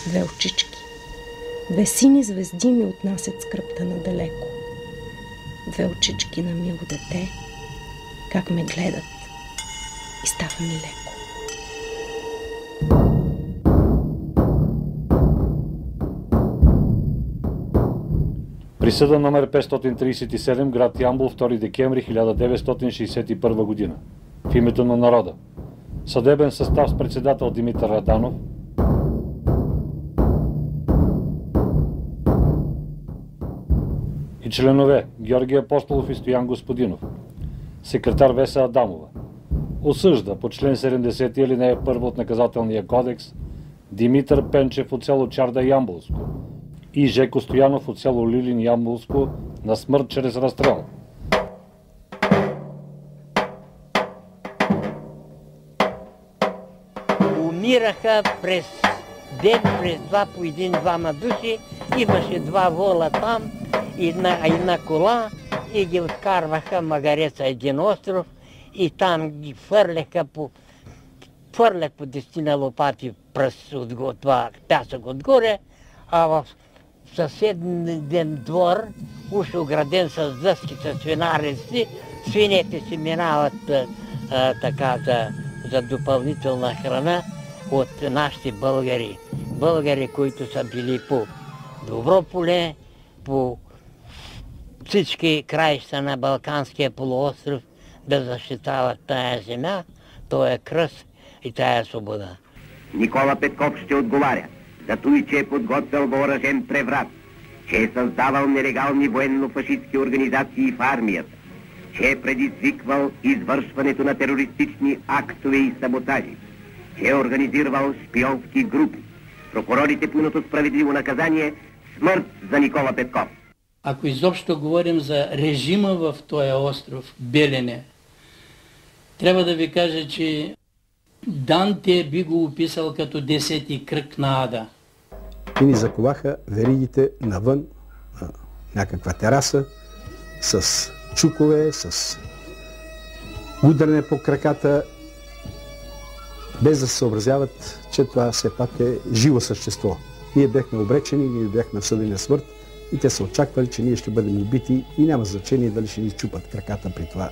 две очички. Две сини звезди ми отнасят скръпта надалеко. Две очички на мило дете, как ме гледат и става ми леко. Присъда номер 537, град Ямбол, 2 декември 1961 година. В името на народа. Съдебен състав с председател Димитър Раданов, и членове Георги Апостолов и Стоян Господинов. Секретар Веса Адамова. Осъжда по член 70 алинея 1 от Наказателния кодекс Димитър Пенчев от село Чарда Ямболско и Жеко Стоянов от село Лилин Ямболско на смърт чрез разстрел. Умираха през ден, през два по един-двама души. Имаше два вола там, една кола и ги откарваха Магареца, един остров, и там ги фърлеха фърлят по 10 лопати пръст от това пясък отгоре, а в съседен двор, уж ограден с дъски, с свинарници, свинете си минават така за допълнителна храна от нашите българи. Българи, които са били по Добро поле, по всички краища на Балканския полуостров да защитават тая земя, този кръст и тая свобода. Никола Петков ще отговаря за това, че е подготвил въоръжен преврат, че е създавал нелегални военно-фашистски организации в армията, че е предизвиквал извършването на терористични актове и саботажи, че е организирал шпионски групи. Прокурорите пълното справедливо наказание – смърт за Никола Петков. Ако изобщо говорим за режима в този остров Белене, трябва да ви кажа, че Данте би го описал като 10-ти кръг на ада. И ни заковаха веригите навън, на някаква тераса, с чукове, с удране по краката, без да се съобразяват, че това все пак е живо същество. Ние бяхме обречени, ние бяхме съдени на смърт и те са очаквали, че ние ще бъдем убити и няма значение дали ще ни чупат краката при това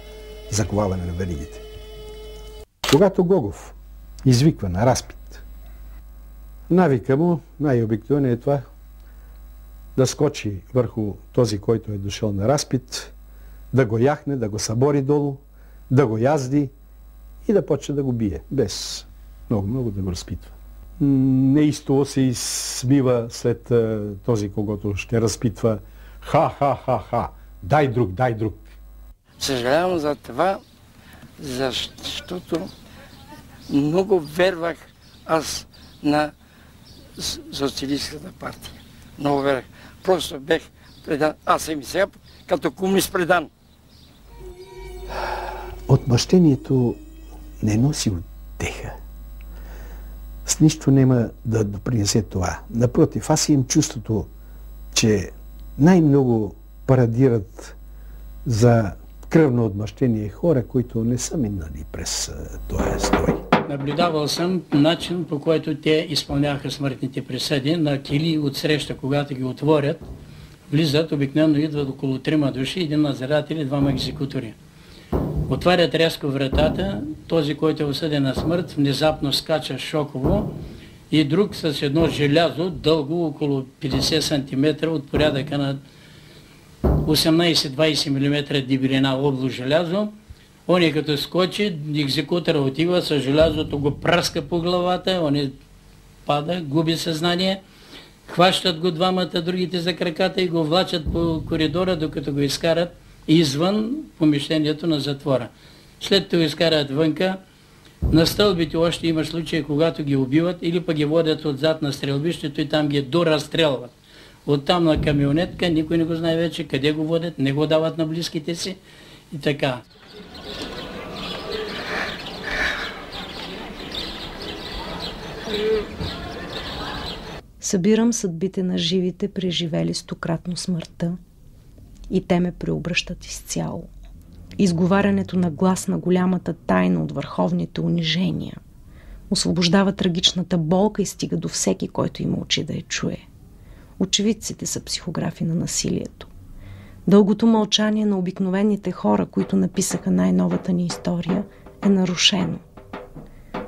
заковаване на веригите. Когато Гогов извиква на разпит, навика му най-обикновено е това да скочи върху този, който е дошъл на разпит, да го яхне, да го събори долу, да го язди и да почне да го бие, без много да го разпитва. Неистово се изсмива след този, когото ще разпитва. Ха, дай друг. Съжалявам за това, защото много вервах аз на социалистическата партия. Много вервах. Просто бех предан. Аз съм и сега като комунист предан. Отмъщението не носи утеха. С нищо няма да допринесе това. Напротив, аз имам чувството, че най-много парадират за кръвно отмъщение хора, които не са минали през този строй. Наблюдавал съм начин, по който те изпълняваха смъртните присъди на кили отсреща, когато ги отворят. Влизат, обикновено идват около 3 души, един надзирател и 2 екзекутори. Отварят рязко вратата, този, който е осъден на смърт, внезапно скача шоково и друг с едно желязо, дълго около 50 см от порядъка на 18-20 мм дебелина обло желязо. Он е като скочи, екзекутора отива с желязото, го праска по главата, он пада, губи съзнание, хващат го двамата, другите за краката и го влачат по коридора, докато го изкарат извън помещението на затвора. След това изкарат вънка. На стълбите още има случаи, когато ги убиват или пък ги водят отзад на стрелбището и там ги доразстрелват. Оттам на камионетка, никой не го знае вече къде го водят, не го дават на близките си и така. Събирам съдбите на живите, преживели стократно смъртта, и те ме преобръщат изцяло. Изговарянето на глас на голямата тайна от върховните унижения, освобождава трагичната болка и стига до всеки, който има очи да я чуе. Очевидците са психографи на насилието. Дългото мълчание на обикновените хора, които написаха най-новата ни история, е нарушено.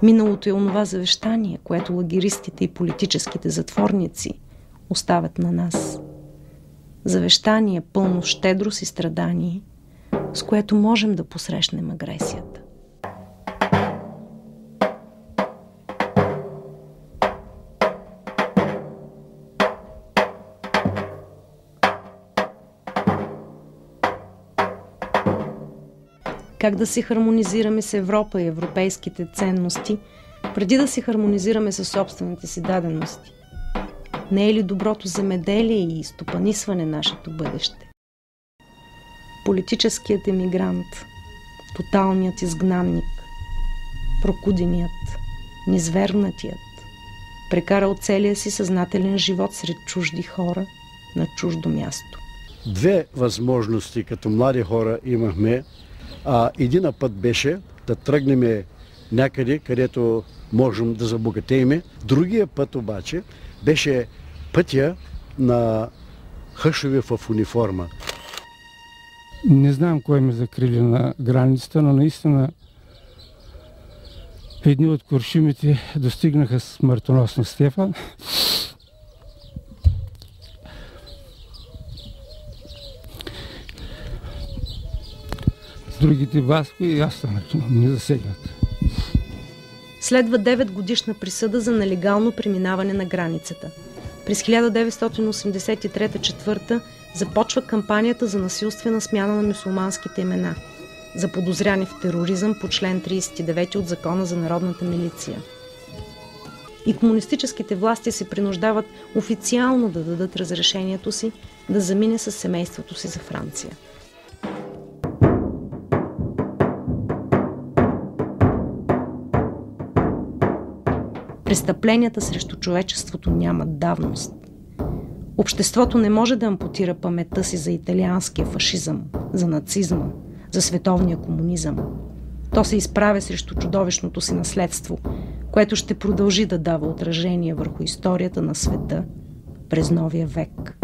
Миналото е онова завещание, което лагеристите и политическите затворници оставят на нас. Завещание пълно щедрост и страдание, с което можем да посрещнем агресията. Как да се хармонизираме с Европа и европейските ценности, преди да се хармонизираме със собствените си дадености? Не е ли доброто земеделие и стопанисване нашето бъдеще? Политическият емигрант, тоталният изгнанник, прокуденият, низвергнатият, прекарал целия си съзнателен живот сред чужди хора на чуждо място. Две възможности като млади хора имахме. Един път беше да тръгнем някъде, където можем да забогатеем. Другия път обаче беше пътя на хъшове в униформа. Не знам кой ме закрили на границата, но наистина едни от куршумите достигнаха смъртоносна степен. Другите Васко и аз не засегнат. Следва 9-годишна присъда за нелегално преминаване на границата. През 1983-4 започва кампанията за насилствена смяна на мюсюлманските имена, заподозряни в тероризъм по член 39 от Закона за народната милиция. И комунистическите власти се принуждават официално да дадат разрешението си да замине със семейството си за Франция. Престъпленията срещу човечеството нямат давност. Обществото не може да ампутира паметта си за италианския фашизъм, за нацизма, за световния комунизъм. То се изправя срещу чудовищното си наследство, което ще продължи да дава отражение върху историята на света през новия век.